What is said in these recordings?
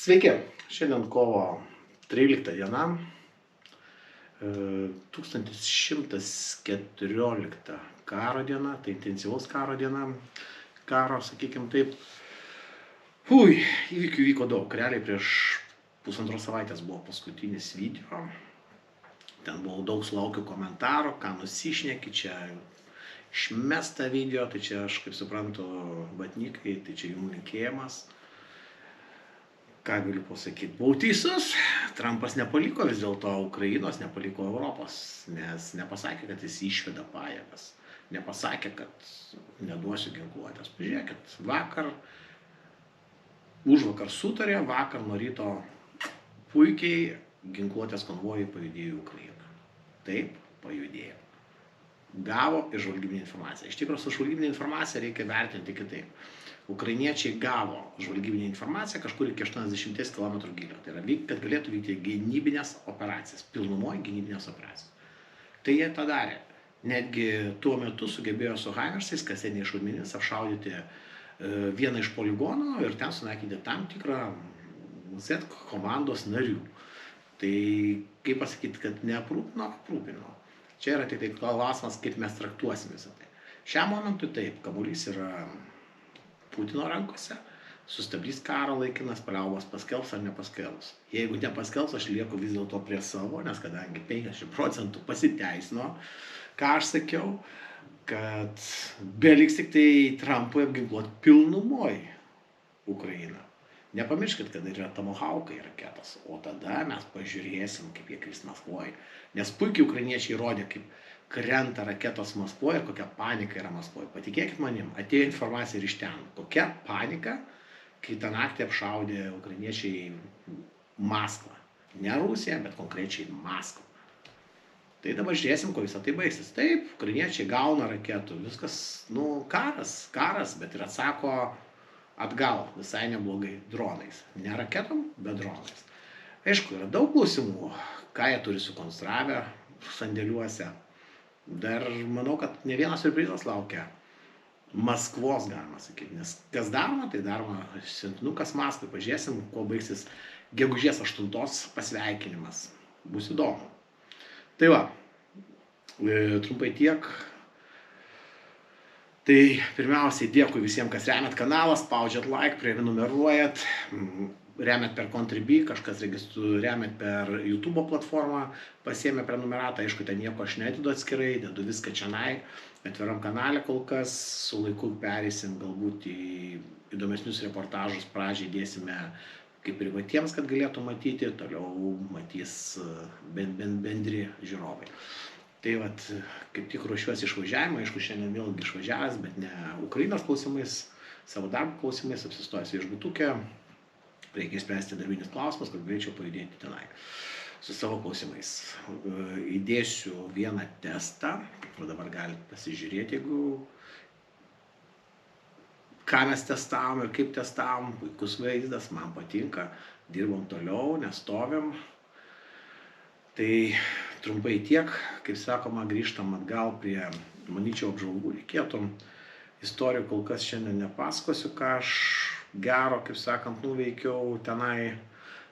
Sveiki, šiandien kovo 13 diena, 1114 karo diena, tai intensyvaus karo diena, sakykime taip. Įvykių vyko daug, realiai prieš pusantros savaitės buvo paskutinis video, ten buvo daug sulaukiu komentarų, ką nusišneki, čia išmesta video, tai čia aš kaip suprantu vatnikai, tai čia jų linkėjimas. Ką galiu pasakyti, buvau teisus, Trumpas nepaliko vis dėlto Ukrainos, nepaliko Europos, nes nepasakė, kad jis išveda pajėgas, nepasakė, kad neduosiu ginkluotės. Pažiūrėkit, užvakar sutarė, vakar nuo ryto puikiai ginkluotės konvojai pajudėjo į Ukrainą. Taip, pajudėjo. Gavo ir žvalgybinę informaciją. Iš tikrųjų, su žvalgybinė informacija reikia vertinti kitaip. Ukrainiečiai gavo žvalgybinę informaciją kažkur iki 80 km gylio. Tai yra, kad galėtų vykti gynybinės operacijas, pilnumoje gynybinės operacijas. Tai jie tą darė. Netgi tuo metu sugebėjo su Haimersais, kasiniais šaudmenimis, apšaudyti vieną iš poligonų ir ten sunaikinti tam tikrą Z komandos narių. Tai kaip pasakyti, kad neaprūpino. Čia yra tik klausimas, kaip mes traktuosim visą tai. Šiam momentui taip, kamuolys yra Putino rankose, sustabdys karą laikinas, paliaubas paskelbs ar nepaskelbs. Jeigu nepaskelbs, aš lieku vis dėlto prie savo, nes kadangi 50% pasiteisino, ką aš sakiau, kad beliks tik tai Trumpui apginkluoti pilnumoj Ukrainą. Nepamirškit, kad yra tomahawkai raketos, o tada mes pažiūrėsim, kaip jie kris Maskvoje. Nes puikiai ukrainiečiai rodė, kaip krenta raketos Maskvoje ir kokia panika yra Maskvoje. Patikėkit manim, atėjo informacija ir iš ten. Kokia panika, kai tą naktį apšaudė ukrainiečiai Maskvą. Ne Rusiją, bet konkrečiai Maskvą. Tai dabar žiūrėsim, ko visą tai baigsis. Taip, ukrainiečiai gauna raketų, viskas, karas, bet ir atsako atgal visai neblogai dronais. Ne raketom, bet dronais. Aišku, yra daug klausimų, ką jie turi sukonstravę sandėliuose. Dar manau, kad ne vienas siurprizas laukia Maskvos, galima sakyti. Nes kas daroma, tai daroma siuntinukas Maskvai. Pažiūrėsim, kuo baigsis gegužės 8 pasveikinimas. Bus įdomu. Tai va, trumpai tiek. Tai pirmiausiai dėkui visiems, kas remiat kanalą, spaudžiat like, prenumeruojat, remiat per Contribui, kažkas remiat per YouTube platformą, pasiėmė prenumeratą, aišku, ten nieko aš nedidu atskirai, dedu viską čianai, atviram kanale kol kas, su laiku pereisim galbūt į įdomesnius reportažus, pradžiai dėsime kaip privatiems, kad galėtų matyti, toliau matys bendri žiūrovai. Tai vat, kaip tik ruošiuosi išvažiavimą, aišku, šiandien vėlgi išvažiavęs, bet ne Ukrainos klausimais, savo darbo klausimais, apsistojęs viešbutuke, reikia spręsti darbinius klausimus, kad galėčiau pajudėti tenai su savo klausimais. Įdėsiu vieną testą, o dabar galite pasižiūrėti, ką mes testavom ir kaip testavom, puikus vaizdas, man patinka, dirbom toliau, nestovim. Tai trumpai tiek, kaip sakoma, grįžtam atgal prie, manyčiau, apžvalgų reikėtų. Istorijų kol kas šiandien nepasakosiu, ką aš gero, kaip sakant, nuveikiau tenai.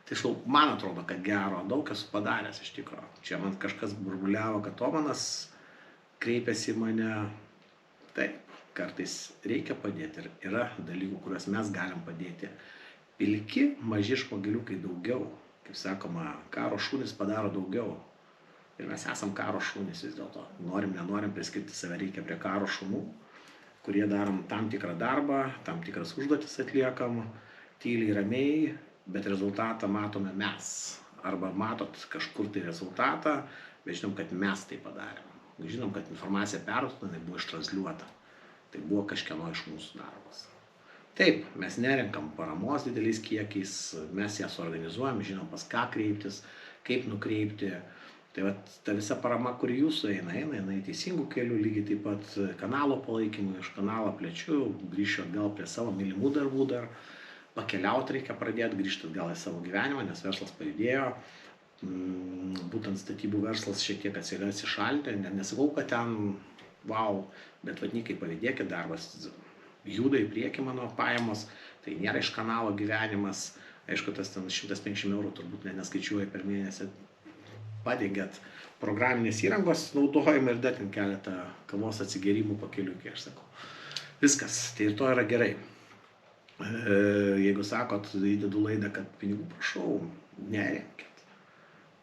Tiksliau, man atrodo, kad gero, daug esu padaręs iš tikrųjų. Čia man kažkas burbuliavo, kad Omanas kreipėsi į mane. Taip, kartais reikia padėti ir yra dalykų, kuriuos mes galim padėti. Pilki, maži špageliukai daugiau. Kaip sakoma, karo šunys padaro daugiau. Ir mes esam karo šunys vis dėlto. Norim, nenorim priskirti save reikia prie karo šunų, kurie darom tam tikrą darbą, tam tikras užduotis atliekam, tyliai, ramiai, bet rezultatą matome mes. Arba matot kažkur tai rezultatą, bet žinom, kad mes tai padarėm. Žinom, kad informacija perduota, tai buvo ištransliuota. Tai buvo kažkieno iš mūsų darbas. Taip, mes nerenkam paramos dideliais kiekiais, mes ją suorganizuojam, žinom pas ką kreiptis, kaip nukreipti. Tai va, ta visa parama, kuri jūsų eina į teisingų kelių, lygiai taip pat kanalo palaikymui, iš kanalą plečiu, grįšiu atgal prie savo mylimų darbų dar, pakeliauti reikia pradėti, grįžti atgal į savo gyvenimą, nes verslas pajudėjo, būtent statybų verslas šiek tiek atsišaldė, nesakau, kad ten, wow, bet vatnikai pavydėkit, darbas juda į priekį mano pajamos, tai nėra iš kanalo gyvenimas, Aišku, tas ten 150 eurų turbūt neskaičiuoja per mėnesį. Padengiat programinės įrangos naudojimą ir dar ten keletą kavos atsigerimų pakeliui, kai aš sakau. Viskas, tai ir to yra gerai. Jeigu sakot, įdedu laidą, kad pinigų prašau, neremkit.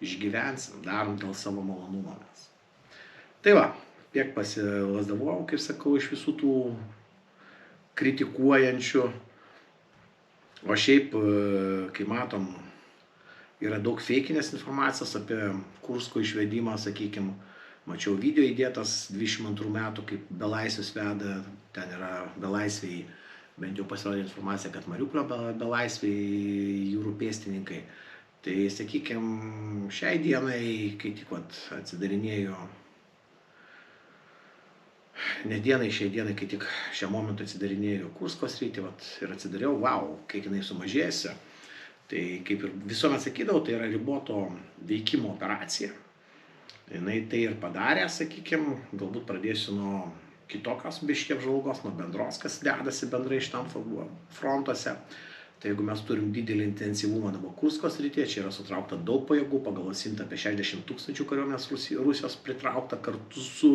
Išgyvensim, darom dėl savo malonumo mes. Tai va, tiek pasilazdavau, kaip sakau, iš visų tų kritikuojančių. O šiaip, kai matom, yra daug feikinės informacijos apie Kursko išvedimą, sakykime, mačiau video įdėtas 22 metų, kaip belaisvius veda, ten yra belaisviai, bent jau pasirodė informacija, kad Mariupolio belaisviai jūrų pėstininkai. Tai, sakykime, šiai dienai, kai tik atsidarinėjo, šiai dienai, kai tik šią momentą atsidarinėjo Kursko sritį ir atsidariau, kiek jinai sumažėjusi. Tai kaip ir visuomet sakydavau, tai yra riboto veikimo operacija. Jinai tai ir padarė, sakykime, galbūt pradėsiu nuo kitokios biškį apžvalgos, nuo bendros, kas dedasi bendrai šitam frontuose. Tai jeigu mes turim didelį intensyvumą dabar Kursko srityje, čia yra sutraukta daug pajėgų, pagal Sintą apie 60 000 kariuomenės Rusijos pritraukta kartu su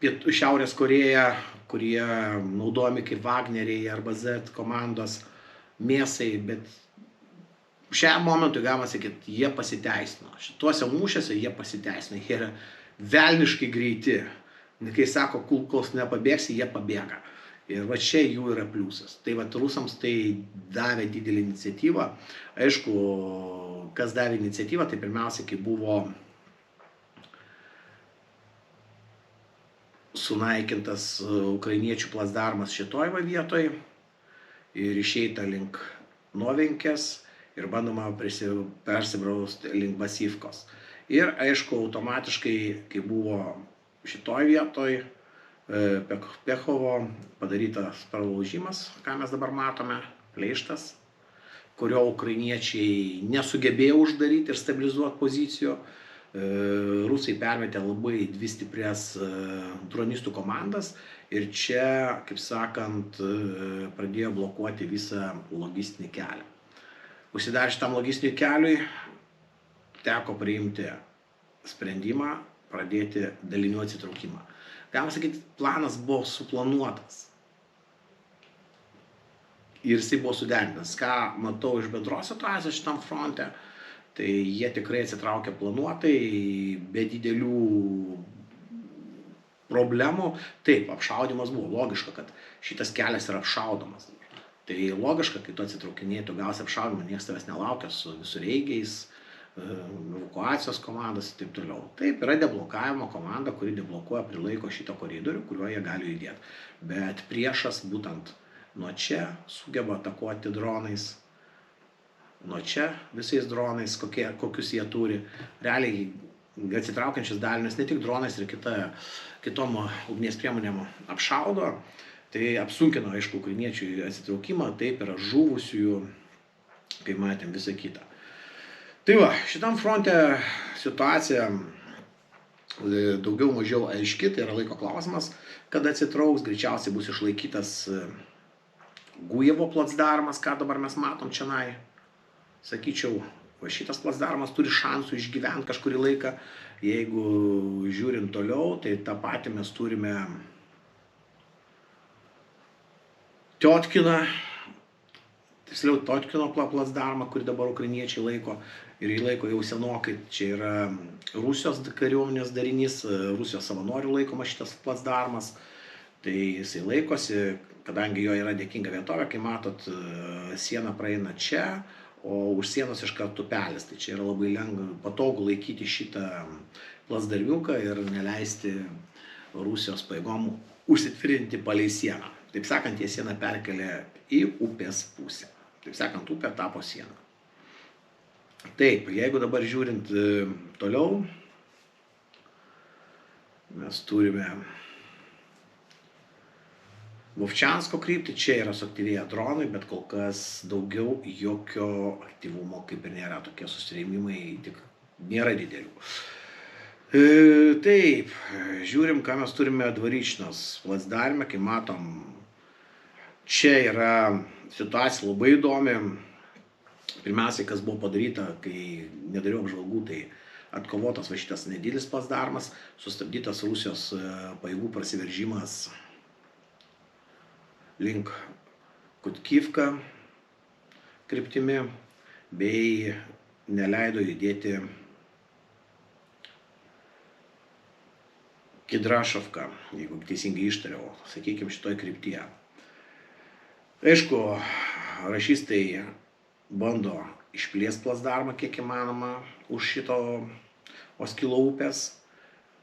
Šiaurės Korėja, kurie naudojami kaip Wagneriai arba Z komandos mėsai, bet šiam momentui galima sakyti, jie pasiteisino. Šituose mūšiuose jie pasiteisino, jie yra velniškai greiti. Kai sako, kol nepabėgsi, jie pabėga. Ir va čia jų yra pliusas. Tai va rusams tai davė didelį iniciatyvą. Aišku, kas davė iniciatyvą, tai pirmiausia, kai buvo sunaikintas ukrainiečių plasdarmas šitoj vietoj ir išeita link Novinkės ir bandoma persibrausti link Basivkos. Ir aišku, automatiškai, kai buvo šitoj vietoj Pechovo padarytas pralaužimas, ką mes dabar matome, pleištas, kurio ukrainiečiai nesugebėjo uždaryti ir stabilizuoti pozicijų. Rusai permetė labai dvi stiprias dronistų komandas ir čia, kaip sakant, pradėjo blokuoti visą logistinį kelią. Užsidarius šitam logistiniui keliui, teko priimti sprendimą pradėti dalinių atsitraukimą. Galima sakyti, planas buvo suplanuotas ir jisai buvo suderintas. Ką matau iš bendros situacijos šitam fronte, tai jie tikrai atsitraukė planuotai, be didelių problemų. Taip, apšaudymas buvo logiška, kad šitas kelias yra apšaudomas. Tai logiška, kai tu atsitraukinėjai, tu gausi apšaudymą, niekas tavęs nelaukia su visureigiais, evakuacijos komandos ir taip toliau. Taip, yra deblokavimo komanda, kuri deblokuoja, prilaiko šitą koridorių, kuriuo jie gali judėti. Bet priešas būtent nuo čia sugeba atakuoti dronais, nuo čia visais dronais, kokius jie turi. Realiai atsitraukiančius dalinius ne tik dronais ir kitom ugnies priemonėm apšaudo. Tai apsunkino, aišku, ukrainiečių atsitraukimą, taip yra žuvusiųjų, kai matėm, visą kitą. Tai va, šitam fronte situacija daugiau mažiau aiški, tai yra laiko klausimas, kada atsitrauks, greičiausiai bus išlaikytas Gujevo placdarmas, ką dabar mes matom čionai. Sakyčiau, šitas placdarmas turi šansų išgyventi kažkurį laiką. Jeigu žiūrint toliau, tai tą patį mes turime Tiotkino placdarmą, kurį dabar ukrainiečiai laiko ir jį laiko jau senokai. Čia yra Rusijos kariuomenės darinys, Rusijos savanorių laikoma šitas placdarmas. Tai jisai laikosi, kadangi jo yra dėkinga vietovė, kai matot, siena praeina čia, o už sienos iš karto upelis. Tai čia yra labai lengva, patogu laikyti šitą plasdarmiuką ir neleisti Rusijos pajėgom užsitvirtinti palei sieną. Taip sakant, jie sieną perkelė į upės pusę. Taip sakant, upė tapo sieną. Taip, jeigu dabar žiūrint toliau, mes turime Vovčiansko kryptį, čia yra suaktyvėję dronai, bet kol kas daugiau jokio aktyvumo kaip ir nėra, tokie susirėmimai tik nėra didelių. Taip, žiūrim, ką mes turime Dvaričnos placdarme, kai matom, čia yra situacija labai įdomi, Pirmiausiai, kas buvo padaryta, kai nedariau apžvalgų, tai atkovotas va šitas nedidelis placdarmas, sustabdytas Rusijos pajėgų prasiveržimas link Kutkivka kryptimi, bei neleido judėti Kidrašovka, jeigu teisingai ištariau, sakykime, šitoj kryptyje. Aišku, rašistai bando išplėsti placdarmą kiek įmanoma už šito Oskilo upės,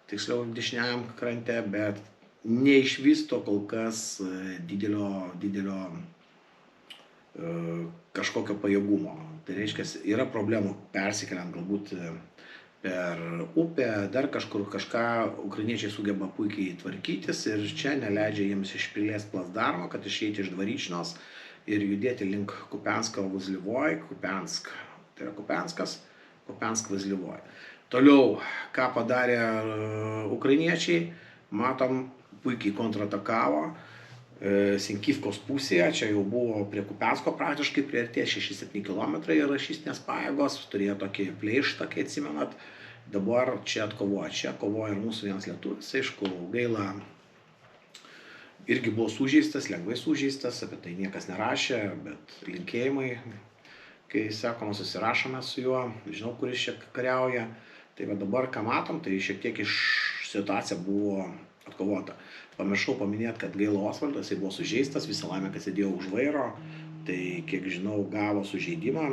tiksliau dešiniajam krante, bet neišvysto kol kas didelio kažkokio pajėgumo. Tai reiškia, yra problemų persikeliant galbūt per upę, dar kažkur kažką ukrainiečiai sugeba puikiai tvarkytis ir čia neleidžia jiems išplėsti placdarmą, kad išeiti iš Dvaričnos ir judėti link Kupiansko-Vazlivoj, Kupiansk, tai yra Kupianskas, Kupiansk-Vazlivoj. Toliau, ką padarė ukrainiečiai, matom, puikiai kontratakavo Sinkivkos pusėje, čia jau buvo prie Kupiansko praktiškai priartė 6-7 km rašistinės pajėgos, turėjo tokį pleištą, kai atsimenat, dabar čia atkovoja, čia kovoja ir mūsų vienas lietuvis, aišku, gaila, irgi buvo sužeistas, lengvai sužeistas, apie tai niekas nerašė, bet linkėjimai, kai sakoma, susirašome su juo, žinau, kuris čia kariauja, tai va dabar, ką matom, tai šiek tiek iš situacija buvo atkovota. Pamiršau paminėti, kad gaila Osvaldas, jis buvo sužeistas, visą laimę, kad sėdėjo už vairo, tai kiek žinau, gavo sužeidimą.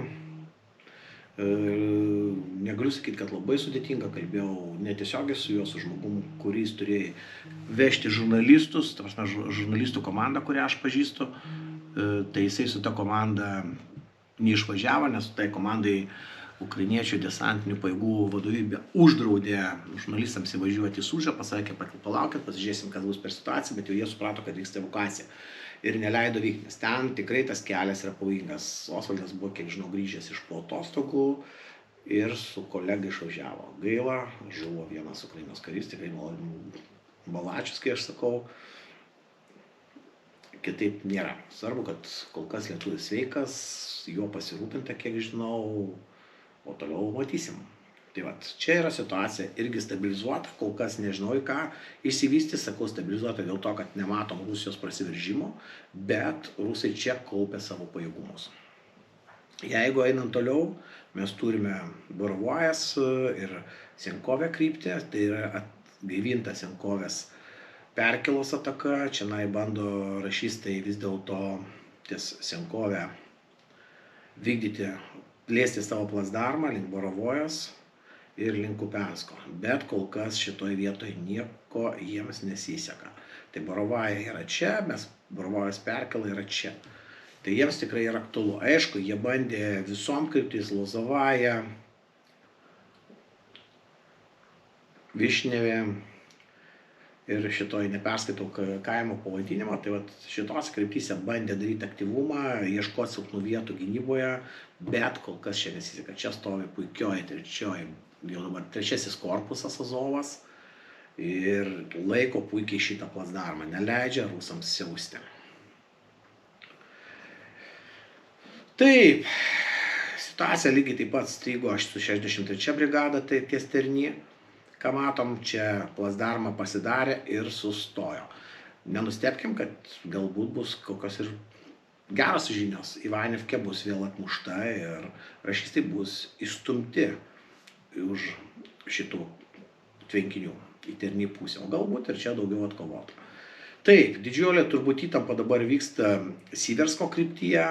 Negaliu sakyti, kad labai sudėtinga, kalbėjau netiesiogiai su juo, su žmogum, kuris turėjo vežti žurnalistus, ta prasme, žurnalistų komandą, kurią aš pažįstu, tai jisai su ta komanda neišvažiavo, nes tai komandai ukrainiečių desantinių pajėgų vadovybė uždraudė žurnalistams įvažiuoti į Sužą, pasakė, palaukit, pasižiūrėsim, kas bus per situaciją, bet jau jie suprato, kad vyksta evakuacija. Ir neleido vykti, nes ten tikrai tas kelias yra pavojingas. Osvaldas buvo, kiek žinau, grįžęs iš po atostogų ir su kolega išvažiavo. Gaila, žuvo vienas Ukrainos karys, tikrai Balačius, kai aš sakau. Kitaip nėra. Svarbu, kad kol kas lietuvis sveikas, juo pasirūpinta, kiek žinau, o toliau matysim. Tai va, čia yra situacija irgi stabilizuota, kol kas nežinau į ką išsivystys, sakau stabilizuota dėl to, kad nematom Rusijos prasiveržimo, bet rusai čia kaupia savo pajėgumus. Jeigu einant toliau, mes turime Borovojas ir Senkovė kryptį, tai yra atgaivinta Senkovės perkėlos ataka, čia bando rašistai vis dėlto ties Senkovę vykdyti, plėsti savo placdarmą link Borovojos ir link Kupiansko, bet kol kas šitoj vietoj nieko jiems nesiseka. Tai Borovaja yra čia, mes Borovojos perkėla yra čia. Tai jiems tikrai yra aktualu. Aišku, jie bandė visom kryptis, Lozavaja, Višnevė ir šitoj neperskaitau kaimo pavadinimo, tai vat šitos kryptyse bandė daryti aktyvumą, ieškoti silpnų vietų gynyboje, bet kol kas čia nesiseka. Čia stovi puikioji trečioji, jau dabar trečiasis korpusas Azovas ir laiko puikiai šitą placdarmą, neleidžia rusams siausti. Taip, situacija lygiai taip pat strigo aš su 63 brigada, tai ties Terny. Ką matom, čia placdarmą pasidarė ir sustojo. Nenustebkim, kad galbūt bus kokios ir geros žinios. Ivanivkė bus vėl atmušta ir rašistai bus išstumti už šitų tvenkinių į Terny pusę, o galbūt ir čia daugiau atkovota. Taip, didžiulė turbūt įtampa dabar vyksta Siversko kryptyje,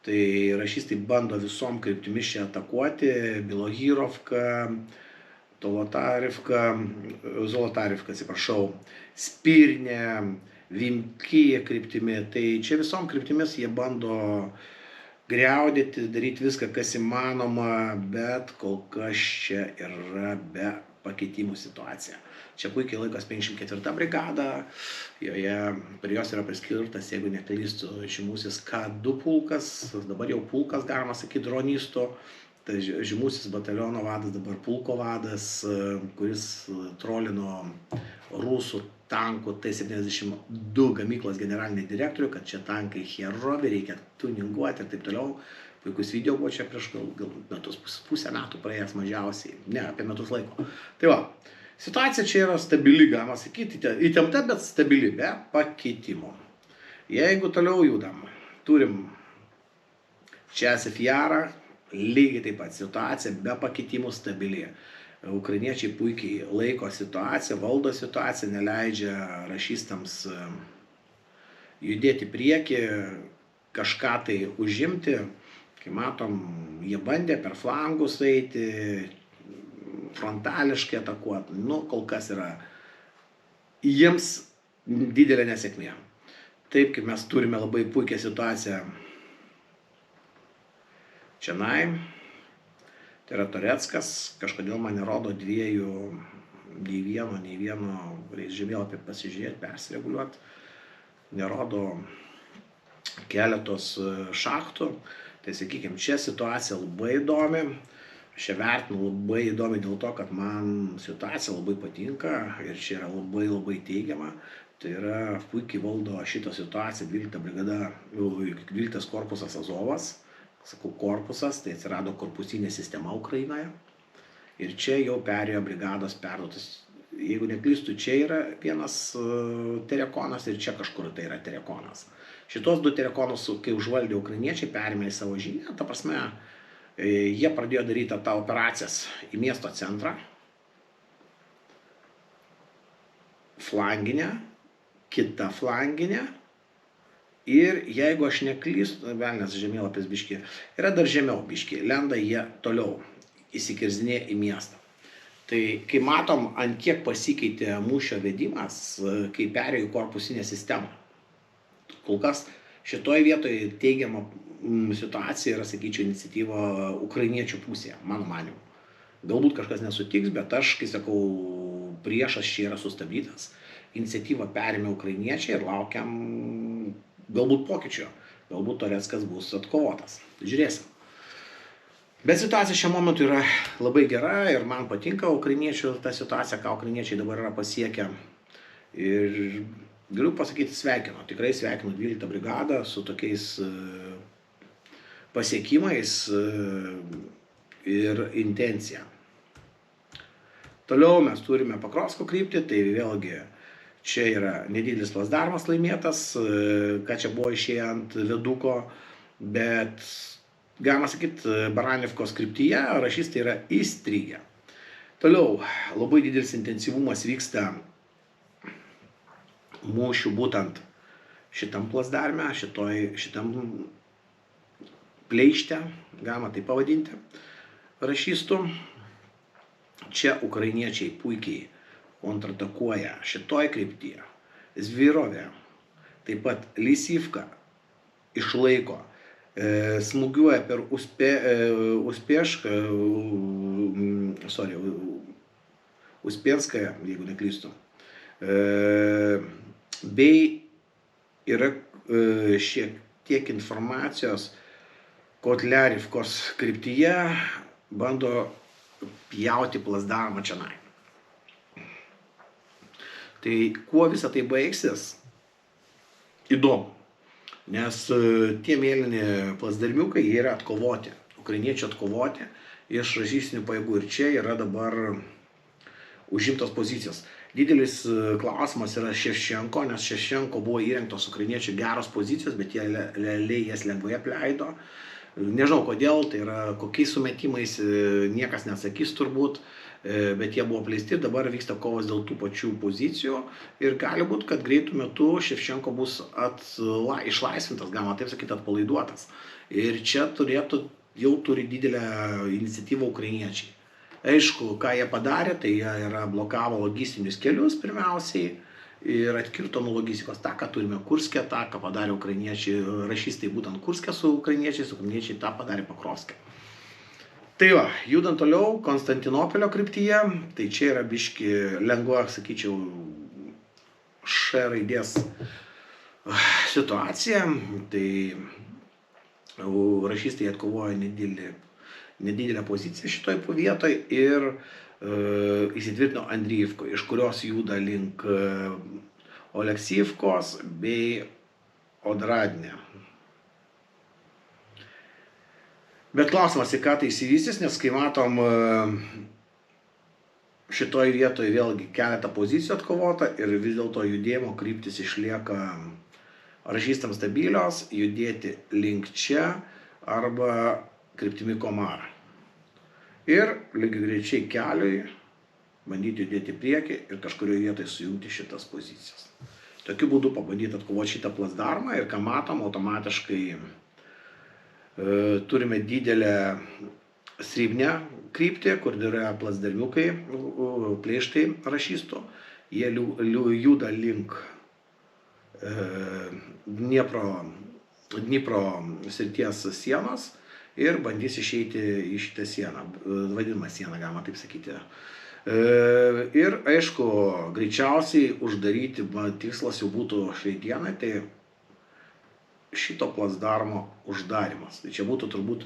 tai rašistai bando visom kryptimis čia atakuoti, Bilohirovka, Zolotarivka, atsiprašau, Spirnė, Vimkyje kryptimi, tai čia visom kryptimis jie bando griaudėti, daryti viską, kas įmanoma, bet kol kas čia yra be pakeitimų situacija. Čia puikiai laikos 54 brigada, prie jos yra priskirtas, jeigu neklystu, žymusis K2 pulkas, dabar jau pulkas, galima sakyti, dronistų. Tai žymusis bataliono vadas, dabar pulko vadas, kuris trolino rusų tankų T-72 gamyklos generalinį direktorių, kad čia tankai herovi, reikia tuninguoti ir taip toliau. puikus video buvo čia prieš gal metus, pusę metų praėjęs mažiausiai, ne, apie metus laiko. Tai va, situacija čia yra stabili, galima sakyti, įtempta, bet stabili, be pakeitimų. Jeigu toliau judam, turim čia SFR, lygiai taip pat situacija be pakeitimų stabili. Ukrainiečiai puikiai laiko situaciją, valdo situaciją, neleidžia rašystams judėti prieki, kažką tai užimti. Kai matom, jie bandė per flangus eiti, frontališkai atakuoti. Nu, kol kas yra jiems didelė nesėkmė. Taip, kaip mes turime labai puikią situaciją čionai. Tai yra Toreckas, kažkodėl man nerodo nei vieno žemėlapį pasižiūrėti, persireguliuoti. Nerodo keletos šachtų. Tai sakykime, čia situacija labai įdomi. Aš ją vertinu labai įdomi dėl to, kad man situacija labai patinka ir čia yra labai teigiama. Tai yra puikiai valdo šitą situaciją 12 brigada, 12 korpusas Azovas. Sakau korpusas, tai atsirado korpusinė sistema Ukrainoje. Ir čia jau perėjo brigados perduotas. Jeigu neklystu, čia yra vienas terekonas ir čia kažkur tai yra terekonas. Šitos du terekonus, kai užvaldė ukrainiečiai, perėmė į savo žinią. Ta prasme, jie pradėjo daryti tą operacijas į miesto centrą. Flanginę, kita flanginė. Ir jeigu aš neklystu, velnias žemėlapis biški, yra dar žemiau biški, lenda jie toliau, įsikirzinė į miestą. Tai kai matom, ant kiek pasikeitė mūšio vedimas, kai perėjo į korpusinę sistemą. Kol kas šitoje vietoje teigiama situacija yra, sakyčiau, iniciatyva ukrainiečių pusėje, mano manimu. Galbūt kažkas nesutiks, bet aš, kai sakau, priešas čia yra sustabdytas. Iniciatyvą perėmė ukrainiečiai ir laukiam galbūt pokyčio, galbūt Toreckas bus atkovotas. Žiūrėsim. Bet situacija šiuo momentu yra labai gera ir man patinka ukrainiečių ta situacija, ką ukrainiečiai dabar yra pasiekę. Ir galiu pasakyti sveikinu, tikrai sveikinu 12 brigadą su tokiais pasiekimais ir intencija. Toliau mes turime Pakrovsko kryptį, tai vėlgi čia yra nedidelis plasdarmas laimėtas, ką čia buvo išėję ant leduko, bet galima sakyti, Baranivkos kryptyje rašystai yra įstrigę. Toliau labai didelis intensyvumas vyksta mūšių būtent šitam plasdarme, šitam pleište, galima tai pavadinti, rašystų. Čia ukrainiečiai puikiai kontratakuoja šitoj kryptyje. Zvirovė, taip pat Lysivka išlaiko, smūgiuoja per Uspenską, jeigu neklystu. Bei yra šiek tiek informacijos Kotliarivkos kryptyje bando pjauti plasdarmą čionai. Tai kuo visą tai baigsis? Įdomu. Nes tie mėlyni plasdarmiukai yra atkovoti, ukrainiečių atkovoti iš ražystinių pajėgų. Ir čia yra dabar užimtos pozicijos. Didelis klausimas yra Ševčenko, nes Ševčenko buvo įrengtos ukrainiečių geros pozicijos, bet jie realiai jas lengvai apleido. Nežinau kodėl, tai yra kokiais sumetimais, niekas nesakys turbūt, bet jie buvo apleisti ir dabar vyksta kovos dėl tų pačių pozicijų ir gali būti, kad greitų metu Ševčenko bus išlaisvintas, galima taip sakyti, atpalaiduotas. Ir čia jau turi didelę iniciatyvą ukrainiečiai. Aišku, ką jie padarė, tai jie blokavo logistinius kelius pirmiausiai ir atkirto nuo logistikos tą, ką turime Kurske, tą, ką padarė ukrainiečiai, rašystai būtent Kurske su ukrainiečiai tą padarė Pakrovske. Tai va, judant toliau, Konstantinopolio kryptyje, tai čia yra biški lengva, sakyčiau, Š raidės situacija, tai rašystai atkovojo nedidelę poziciją šitoj vietoj ir įsitvirtino Andriivkoje, iš kurios juda link Oleksivkos bei Odradne. Bet klausimas, į ką tai įsivystys, nes kai matom šitoje vietoje vėlgi keletą pozicijų atkovota ir vis dėlto judėjimo kryptis išlieka rašystams stabilios, judėti link čia arba kryptimi Komara. Ir lygiai greičiai keliui bandyti judėti į priekį ir kažkurioje vietoje sujungti šitas pozicijas. Tokiu būdu pabandyti atkovoti šitą plasdarmą ir ką matom, automatiškai turime didelę srybnę kryptį, kur yra plasdarmiukai, pleištai rašystų. Jie juda link Dnipro srities sienos ir bandys išeiti į šitą sieną, vadinamą sieną, galima taip sakyti. Ir aišku, greičiausiai uždaryti tikslas jau būtų šiai dienai, tai šito plasdarmo uždarimas. Tai čia būtų turbūt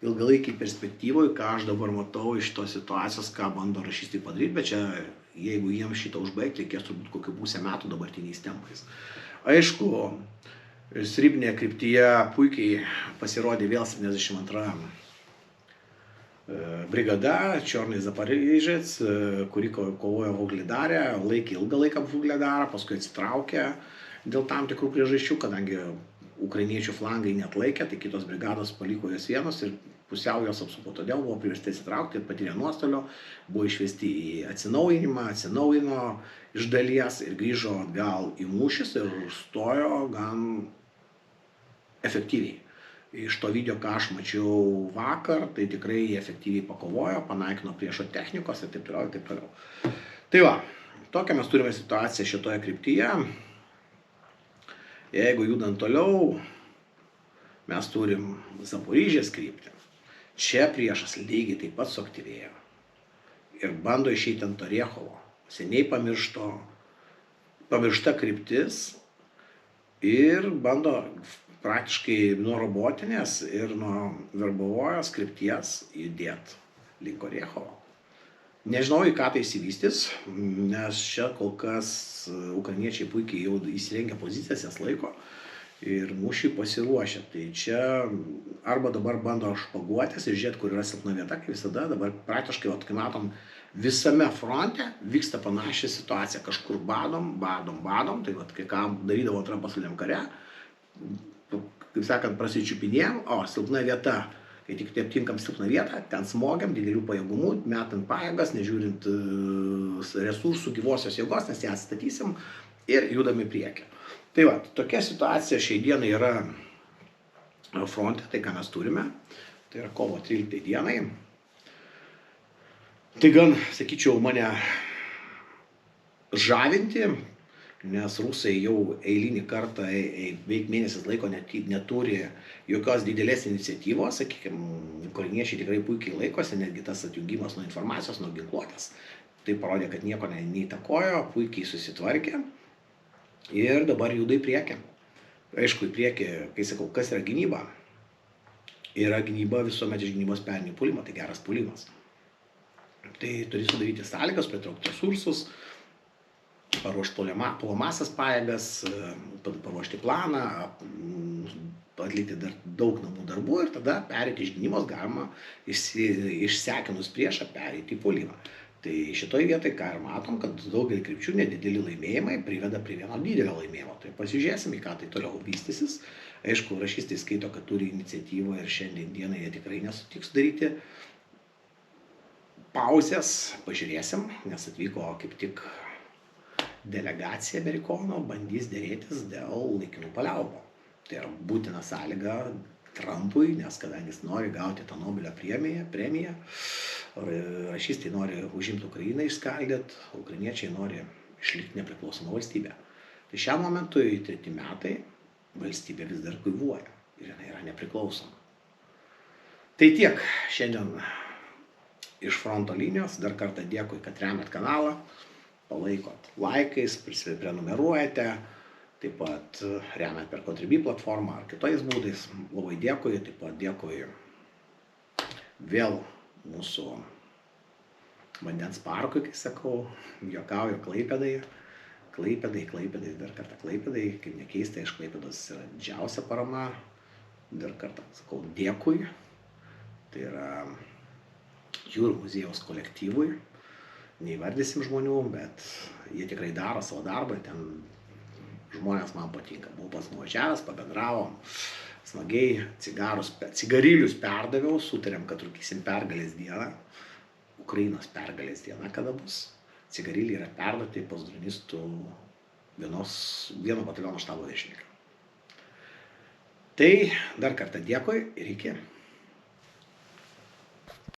ilgalaikiai perspektyvoje, ką aš dabar matau iš tos situacijos, ką bando rašystai padaryti, bet čia, jeigu jiems šitą užbaigti, reikės turbūt kokių pusę metų dabartiniais tempais. Aišku, srybinėje kryptyje puikiai pasirodė vėl 72 brigada, Čiorny Zaporižec, kuri kovojo Vuhledarė, laikė ilgą laiką Vuhledarą, paskui atsitraukė dėl tam tikrų priežasčių, kadangi ukrainiečių flangai neatlaikė, tai kitos brigados paliko jos vienos ir pusiau jos apsupo. Todėl buvo priversti atsitraukti ir patyrė nuostolio, buvo išvesti į atsinaujinimą, atsinaujino iš dalies ir grįžo atgal į mūšis ir stojo gan efektyviai. Iš to video, ką aš mačiau vakar, tai tikrai efektyviai pakovojo, panaikino priešo technikos ir taip toliau, ir taip toliau. Tai va, tokią mes turime situaciją šitoje kryptyje. Jeigu judant toliau, mes turim Zaporižės kryptį. Čia priešas lygiai taip pat suaktyvėjo ir bando išeiti ant Orėchovo. Seniai pamiršta kryptis ir bando praktiškai nuo robotinės ir nuo Verbovojos krypties judėti link Orėchovo. Nežinau, į ką tai įsivystys, nes čia kol kas ukrainiečiai puikiai jau įsirengę pozicijas, jas laiko ir mūšiui pasiruošę. Tai čia arba dabar bando špaguotis ir žiūrėti, kur yra silpna vieta, kaip visada. Dabar praktiškai, kai matom, visame fronte vyksta panaši situacija. Kažkur badom. Tai kai ką darydavo Antrame pasauliniam kare, kaip sakant, prasičiupinėjom, o silpna vieta. Kai tik taip tinkam silpną vietą, ten smogiam didelių pajėgumų, metant pajėgas, nežiūrint resursų, gyvosios jėgos, nes ją atstatysim ir judam į priekį. Tai va, tokia situacija šiai dienai yra fronte, tai ką mes turime, tai yra kovo 13 dienai. Tai gan, sakyčiau, mane žavinti, nes rusai jau eilinį kartą, beveik mėnesis laiko neturi jokios didelės iniciatyvos, sakykime, ukrainiečiai tikrai puikiai laikosi, netgi tas atjungimas nuo informacijos, nuo ginkluotės. Tai parodė, kad nieko neįtakojo, puikiai susitvarkė ir dabar juda į priekį. Aišku, į priekį, kai sakau, kas yra gynyba? Yra gynyba visuomet iš gynybos pereina į puolimą, tai geras puolimas. Tai turi sudaryti sąlygas, pritraukti resursus, paruošti puolamąsias pajėgas, paruošti planą, atlikti dar daug namų darbų ir tada pereiti iš gynybos galima išsekinus priešą pereiti į puolimą. Tai šitoje vietoje ką ir matom, kad daugelį krypčių nedideli laimėjimai priveda prie vieno didelio laimėjimo. Tai pasižiūrėsim, į ką tai toliau vystysis. Aišku, rašystai skaito, kad turi iniciatyvą ir šiandien dienai jie tikrai nesutiks daryti pauzės. Pažiūrėsim, nes atvyko kaip tik delegacija amerikonų, bandys dėrėtis dėl laikinų paliaubų. Tai yra būtina sąlyga Trumpui, nes kadangi jis nori gauti tą Nobelio premiją, rašystai nori užimti Ukrainą išskaldyti, ukrainiečiai nori išlikti nepriklausomą valstybę. Tai šiam momentui 3 metai valstybė vis dar kuivuoja ir jinai yra nepriklausoma. Tai tiek šiandien iš fronto linijos. Dar kartą dėkui, kad remiat kanalą, palaikot laikais, prenumeruojate. Taip pat remiat per Contribui platformą ar kitais būdais. Labai dėkui, taip pat dėkui vėl mūsų vandens parkui, kai sakau, juokauju Klaipėdai, dar kartą Klaipėdai, kaip nekeista, iš Klaipėdos yra didžiausia parama. Dar kartą sakau dėkui tai yra jūrų muziejaus kolektyvui. Neįvardysim žmonių, bet jie tikrai daro savo darbą, ten žmonės man patinka. Buvau pas nuvažiavęs, pabendravom, smagiai cigarilius perdaviau, sutarėm, kad rūkysim pergalės dieną, Ukrainos pergalės diena kada bus. Cigariliai yra perduoti postdranistų vieno bataliono štabo viršininką. Tai dar kartą dėkui ir iki.